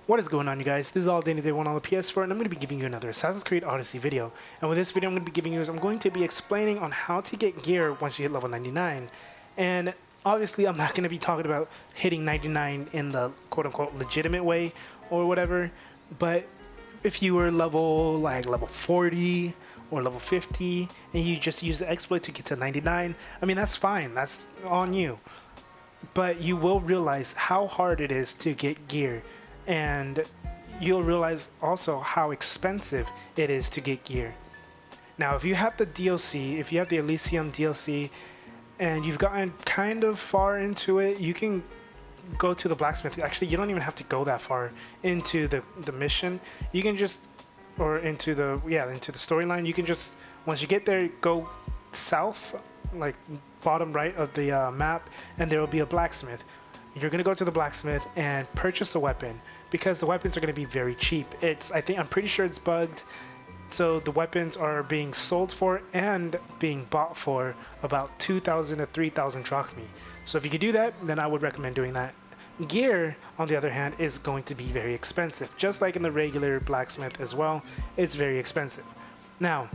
What is going on, you guys? This is all Danny Day 1 on the PS4, and I'm going to be giving you another Assassin's Creed Odyssey video. And with this video, I'm going to be giving you I'm going to be explaining on how to get gear once you hit level 99. And obviously, I'm not going to be talking about hitting 99 in the quote-unquote legitimate way or whatever. But if you were level 40 or level 50, and you just use the exploit to get to 99, I mean, that's fine. That's on you. But you will realize how hard it is to get gear. And you'll realize also how expensive it is to get gear. Now, if you have the DLC, if you have the Elysium DLC, and you've gotten kind of far into it, you can go to the Blacksmith. Actually, you don't even have to go that far into the mission. You can just, or into the storyline. You can just, once you get there, go south, like bottom right of the map, and there will be a blacksmith. You're gonna go to the blacksmith and purchase a weapon because the weapons are gonna be very cheap. I'm pretty sure it's bugged, so the weapons are being sold for and being bought for about 2,000 to 3,000 drachmi. So if you could do that, then I would recommend doing that. Gear, on the other hand, is going to be very expensive, just like in the regular blacksmith as well. It's very expensive. Now,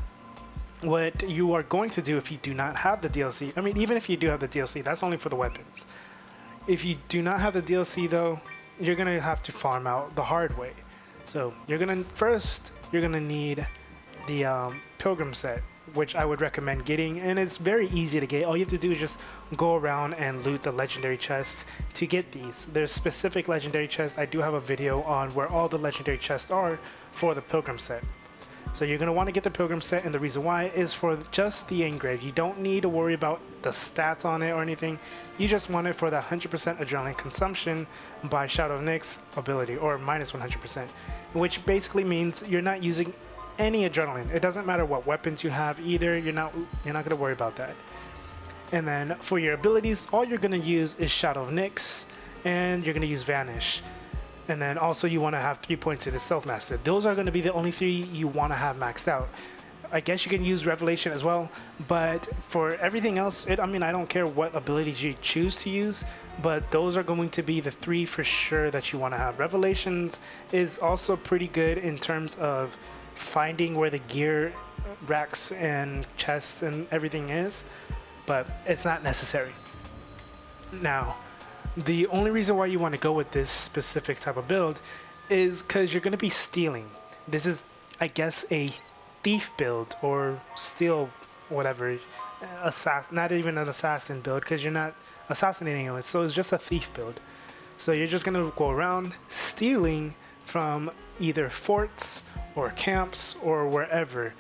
what you are going to do if you do not have the DLC, I mean, even if you do have the DLC, that's only for the weapons. If you do not have the DLC though, you're gonna have to farm out the hard way. So you're gonna need the Pilgrim set, which I would recommend getting, and it's very easy to get. All you have to do is just go around and loot the legendary chests to get these. There's specific legendary chests. I do have a video on where all the legendary chests are for the Pilgrim set. So you're going to want to get the Pilgrim set, and the reason why is for just the engrave. You don't need to worry about the stats on it or anything. You just want it for that 100% adrenaline consumption by Shadow of Nyx's ability, or minus 100%, which basically means you're not using any adrenaline. It doesn't matter what weapons you have either. You're not going to worry about that. And then for your abilities, all you're going to use is Shadow of Nyx, and you're going to use Vanish. And then also you want to have 3 points to the Stealth Master. Those are going to be the only 3 you want to have maxed out. I guess you can use Revelation as well, but for everything else, I don't care what abilities you choose to use, but those are going to be the 3 for sure that you want to have. Revelations is also pretty good in terms of finding where the gear racks and chests and everything is, but it's not necessary. Now, the only reason why you want to go with this specific type of build is because you're going to be stealing. This is, I guess, a thief build or steal whatever. Not even an assassin build because you're not assassinating anyone. So it's just a thief build. So you're just going to go around stealing from either forts or camps or wherever.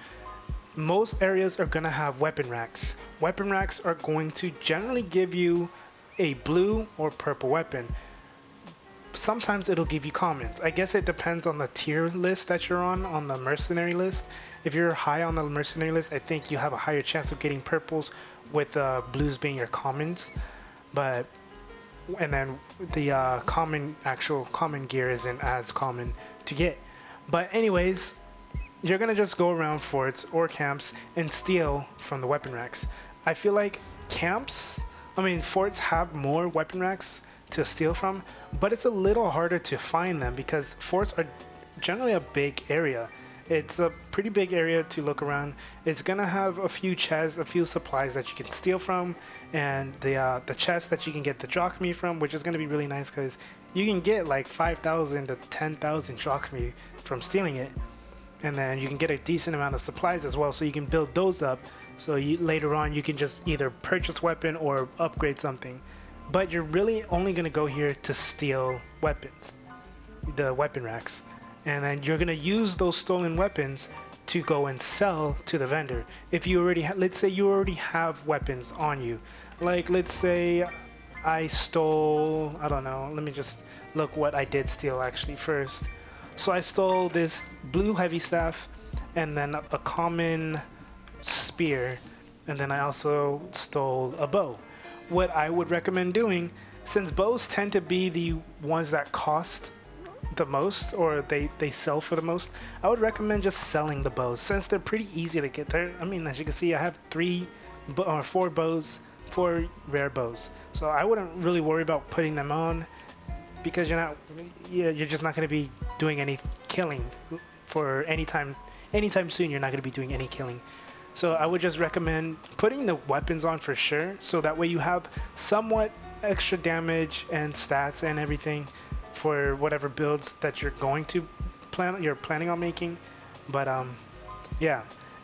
Most areas are going to have weapon racks. Weapon racks are going to generally give you a blue or purple weapon. Sometimes it'll give you commons. I guess it depends on the tier list that you're on the mercenary list. If you're high on the mercenary list, I think you have a higher chance of getting purples, with blues being your commons. And then the actual common gear isn't as common to get. But anyways, you're gonna just go around forts or camps and steal from the weapon racks. I feel like forts have more weapon racks to steal from, but it's a little harder to find them because forts are generally a big area. It's a pretty big area to look around. It's gonna have a few chests, a few supplies that you can steal from, and the chests that you can get the drachmi from, which is gonna be really nice because you can get like 5,000 to 10,000 drachmi from stealing it. And then you can get a decent amount of supplies as well, so you can build those up. So later on you can just either purchase weapon or upgrade something. But you're really only going to go here to steal weapons, the weapon racks. And then you're going to use those stolen weapons to go and sell to the vendor. If you already let's say you already have weapons on you. Like let's say I stole, I don't know, let me just look what I did steal actually first. So I stole this blue heavy staff and then a common spear, and then I also stole a bow. What I would recommend doing, since bows tend to be the ones that cost the most, or they sell for the most, I would recommend just selling the bows since they're pretty easy to get there. As you can see, I have 4 bows, 4 rare bows, so I wouldn't really worry about putting them on. because you're just not going to be doing any killing for anytime soon. You're not going to be doing any killing. So I would just recommend putting the weapons on for sure, so that way you have somewhat extra damage and stats and everything for whatever builds that you're planning on making. But yeah,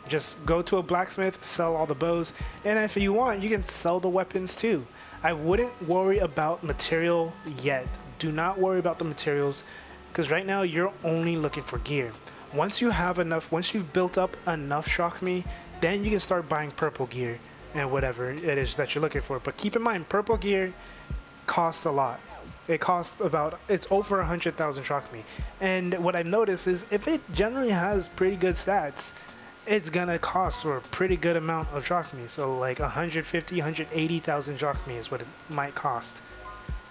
just go to a blacksmith, sell all the bows, and if you want, you can sell the weapons too. I wouldn't worry about material yet. Do not worry about the materials, because right now you're only looking for gear. Once you've built up enough shock me, then you can start buying purple gear and whatever it is that you're looking for. But keep in mind, purple gear costs a lot. It's over 100,000 shock me. And what I've noticed is if it generally has pretty good stats, it's gonna cost for a pretty good amount of shock me. So like 150, 180,000 shock me is what it might cost.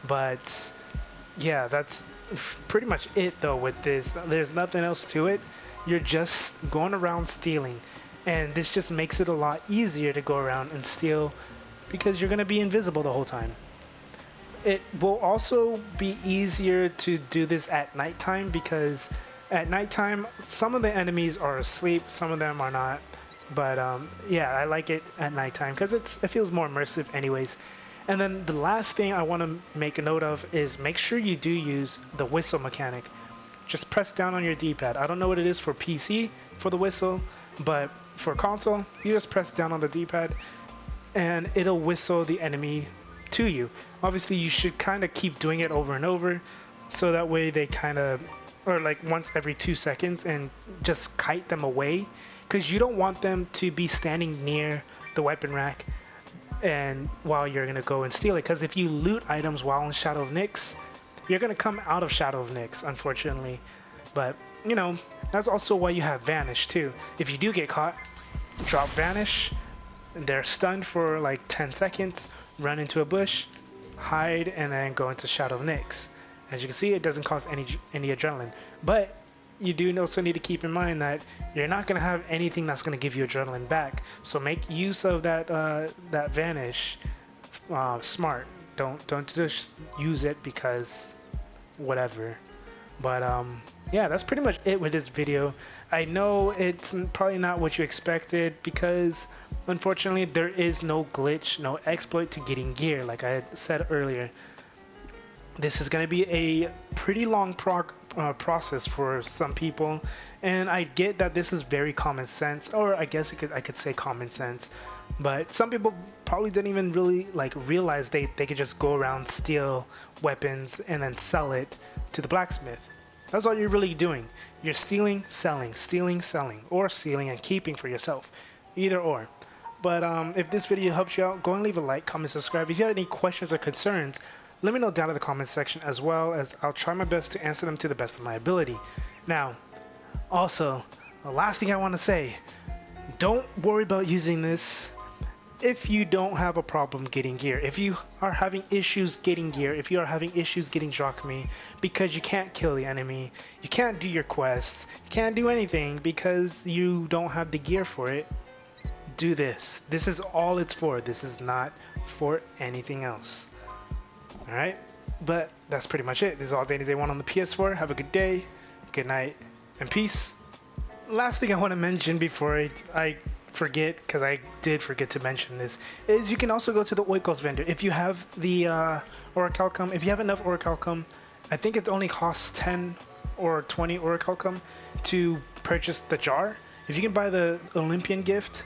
But yeah, that's pretty much it though with this. There's nothing else to it. You're just going around stealing, and this just makes it a lot easier to go around and steal because you're gonna be invisible the whole time. It will also be easier to do this at nighttime, because at nighttime some of the enemies are asleep, some of them are not. But yeah, I like it at nighttime because it feels more immersive anyways. And then the last thing I want to make a note of is make sure you do use the whistle mechanic. Just press down on your D-pad. I don't know what it is for PC for the whistle, but for console, you just press down on the D-pad and it'll whistle the enemy to you. Obviously, you should kind of keep doing it over and over, so that way they kind of, or like once every 2 seconds, and just kite them away, because you don't want them to be standing near the weapon rack and while you're gonna go and steal it, because if you loot items while in Shadow of Nyx, you're gonna come out of Shadow of Nyx, unfortunately. But you know, that's also why you have Vanish too. If you do get caught, drop Vanish, they're stunned for like 10 seconds, run into a bush, hide, and then go into Shadow of Nyx. As you can see, it doesn't cost any adrenaline, but you do also need to keep in mind that you're not going to have anything that's going to give you adrenaline back. So make use of that that Vanish smart. Don't just use it because whatever. But yeah, that's pretty much it with this video. I know it's probably not what you expected, because unfortunately there is no glitch, no exploit to getting gear, like I had said earlier. This is going to be a pretty long process for some people, and I get that this is very common sense, or I guess I could say common sense, but some people probably didn't even really realize they could just go around, steal weapons, and then sell it to the blacksmith. That's all you're really doing. You're stealing, selling, or stealing and keeping for yourself. Either or. But if this video helps you out, go and leave a like, comment, subscribe. If you have any questions or concerns, let me know down in the comment section, as well as I'll try my best to answer them to the best of my ability. Now, also, the last thing I want to say, don't worry about using this if you don't have a problem getting gear. If you are having issues getting gear, if you are having issues getting Jacquemin because you can't kill the enemy, you can't do your quests, you can't do anything because you don't have the gear for it, do this. This is all it's for. This is not for anything else. Alright, but that's pretty much it. This is all Day One on the PS4. Have a good day, good night, and peace. Last thing I want to mention before I forget, because I did forget to mention this, is you can also go to the Oikos vendor. If you have the Orichalcum, if you have enough Orichalcum, I think it only costs 10 or 20 Orichalcum to purchase the jar. If you can buy the Olympian gift,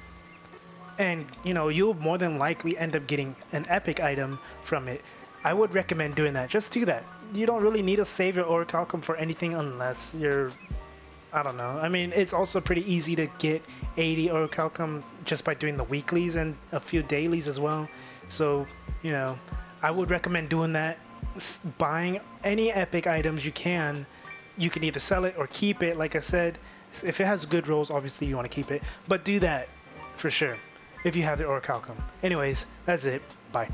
and you know, you'll more than likely end up getting an epic item from it. I would recommend doing that. Just do that. You don't really need to save your Orichalcum for anything unless you're, I don't know. I mean, it's also pretty easy to get 80 Orichalcum just by doing the weeklies and a few dailies as well. So, you know, I would recommend doing that. Buying any epic items you can. You can either sell it or keep it. Like I said, if it has good rolls, obviously you want to keep it. But do that for sure if you have the Orichalcum. Anyways, that's it. Bye.